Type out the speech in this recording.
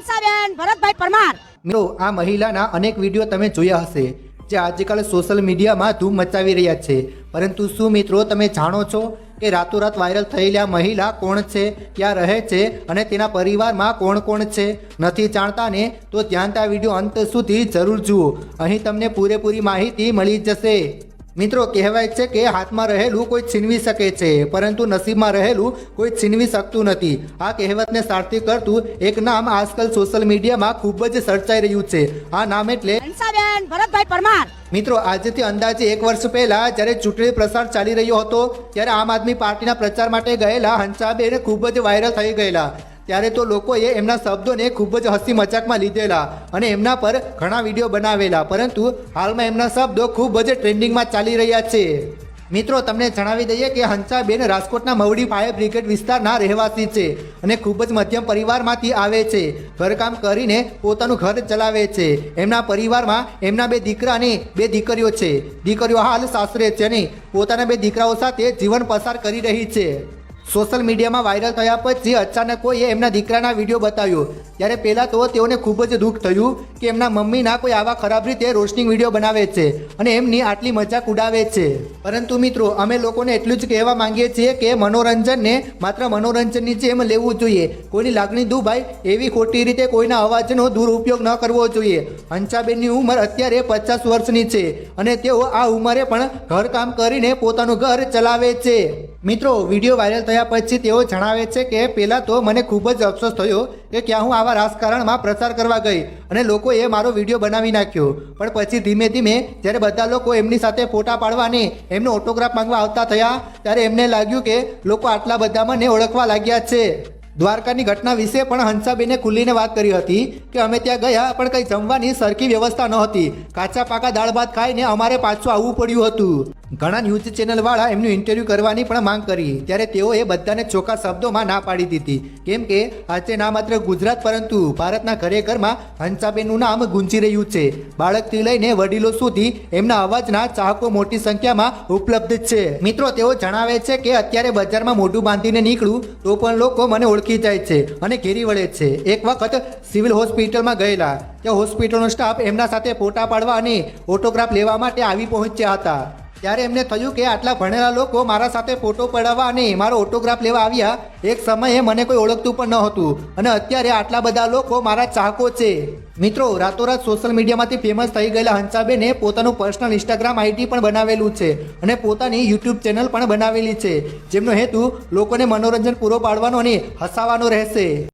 હંસાબેન ભરતભાઈ પરમાર। મિત્રો આ મહિલાના અનેક વિડીયો તમે જોયા હશે જે આજકાલ સોશિયલ મીડિયામાં ધૂમ મચાવી રહ્યા છે, પરંતુ શું મિત્રો તમે જાણો છો કે રાતોરાત વાયરલ થયેલી આ મહિલા કોણ છે, ક્યાં રહે છે અને તેના પરિવારમાં કોણ કોણ છે? નથી જાણતા ને તો ધ્યાનથી આ વિડીયો અંત સુધી જરૂર જુઓ, અહીં તમને પૂરેપૂરી માહિતી મળી જશે। મિત્રો કહેવાય છે કે હાથમાં રહેલું કોઈ છીનવી શકે છે, પરંતુ નસીબમાં રહેલું કોઈ છીનવી શકતું નથી। આ કહેવતને સાર્થક કરતું એક નામ આજકાલ સોશિયલ મીડિયામાં ખૂબ જ ચર્ચાઈ રહ્યું છે। આ નામ એટલે હંસાબેન ભરતભાઈ પરમાર। મિત્રો આજથી અંદાજે 1 વર્ષ પહેલા જ્યારે ચૂંટણી પ્રચાર ચાલી રહ્યો હતો ત્યારે આમ આદમી પાર્ટીના પ્રચાર માટે ગયેલા હંસાબેન ખૂબ જ વાયરલ થઈ ગયેલા। ત્યારે તો લોકોએ એમના શબ્દોને ખૂબ જ હસી મજાકમાં લીધેલા અને એમના પર ઘણા વિડીયો બનાવેલા, પરંતુ હાલમાં એમના શબ્દો ખૂબ જ ટ્રેન્ડિંગમાં ચાલી રહ્યા છે। મિત્રો તમને જણાવી દઈએ કે હંસાબેન રાજકોટના મવડી ફાયર બ્રિગેડ વિસ્તારના રહેવાસી છે અને ખૂબ જ મધ્યમ પરિવારમાંથી આવે છે। ઘરકામ કરીને પોતાનું ઘર ચલાવે છે। એમના પરિવારમાં એમના 2 દીકરા અને 2 દીકરીઓ છે। દીકરીઓ હાલ સાસરે છે અને પોતાના 2 દીકરાઓ સાથે જીવન પસાર કરી રહી છે। સોશિયલ મીડિયામાં વાયરલ થયા પછી અચાનક કોઈએ એમના દીકરાના વિડીયો બતાવ્યો ત્યારે પહેલાં તો તેઓને ખૂબ જ દુઃખ થયું કે એમના મમ્મીના કોઈ આવા ખરાબ રીતે રોસ્ટિંગ વિડીયો બનાવે છે અને એમની આટલી મજાક ઉડાવે છે। પરંતુ મિત્રો અમે લોકોને એટલું જ કહેવા માંગીએ છીએ કે મનોરંજનને માત્ર મનોરંજનની જેમ લેવું જોઈએ, કોઈની લાગણી દુભાય એવી ખોટી રીતે કોઈના અવાજનો દુરુપયોગ ન કરવો જોઈએ। હંસાબેનની ઉંમર અત્યારે 50 વર્ષની છે અને તેઓ આ ઉંમરે પણ ઘરકામ કરીને પોતાનું ઘર ચલાવે છે। મિત્રો વિડીયો વાયરલ થયા પછી તેઓ જણાવે છે કે પહેલાં તો મને ખૂબ જ અફસોસ થયો કે ક્યાં હું આવા રાજકારણમાં પ્રચાર કરવા ગઈ અને લોકોએ મારો વિડીયો બનાવી નાખ્યો, પણ પછી ધીમે ધીમે જ્યારે બધા લોકો એમની સાથે ફોટા પાડવાને એમનો ઓટોગ્રાફ માંગવા આવતા થયા ત્યારે એમને લાગ્યું કે લોકો આટલા બધા મને ઓળખવા લાગ્યા છે। દ્વારકાની ઘટના વિશે પણ હંસાબેને ખુલ્લીને વાત કરી હતી કે અમે ત્યાં ગયા પણ કંઈ જમવાની સરખી વ્યવસ્થા ન હતી, કાચા પાકા દાળ ભાત ખાઈને અમારે પાછું આવવું પડ્યું હતું। ઘણા ન્યૂઝ ચેનલવાળા એમનું ઇન્ટરવ્યૂ કરવાની પણ માંગ કરી ત્યારે તેઓએ બધાને ચોખ્ખા શબ્દોમાં ના પાડી દીધી, કેમ કે આજે ના માત્ર ગુજરાત પરંતુ ભારતના ઘરે ઘરમાં હંસાબેનનું નામ ગુંજી રહ્યું છે। બાળકથી લઈને વડીલો સુધી એમના અવાજના ચાહકો મોટી સંખ્યામાં ઉપલબ્ધ છે। મિત્રો તેઓ જણાવે છે કે અત્યારે બજારમાં મોઢું બાંધીને નીકળું તો પણ લોકો મને ઓળખી જાય છે અને ઘેરી વળે છે। એક વખત સિવિલ હોસ્પિટલમાં ગયેલા ત્યાં હોસ્પિટલનો સ્ટાફ એમના સાથે ફોટા પાડવા અને ઓટોગ્રાફ લેવા માટે આવી પહોંચ્યા હતા ત્યારે એમને થયું કે આટલા ભણેલા લોકો મારા સાથે ફોટો પડાવવા અને મારો ઓટોગ્રાફ લેવા આવ્યા। એક સમયે મને કોઈ ઓળખતું પણ ન હતું અને અત્યારે આટલા બધા લોકો મારા ચાહકો છે। મિત્રો રાતોરાત સોશિયલ મીડિયામાંથી ફેમસ થઈ ગયેલા હંસાબેને પોતાનું પર્સનલ ઇન્સ્ટાગ્રામ આઈડી પણ બનાવેલું છે અને પોતાની યુટ્યુબ ચેનલ પણ બનાવેલી છે, જેમનો હેતુ લોકોને મનોરંજન પૂરો પાડવાનો અને હસાવવાનો રહેશે।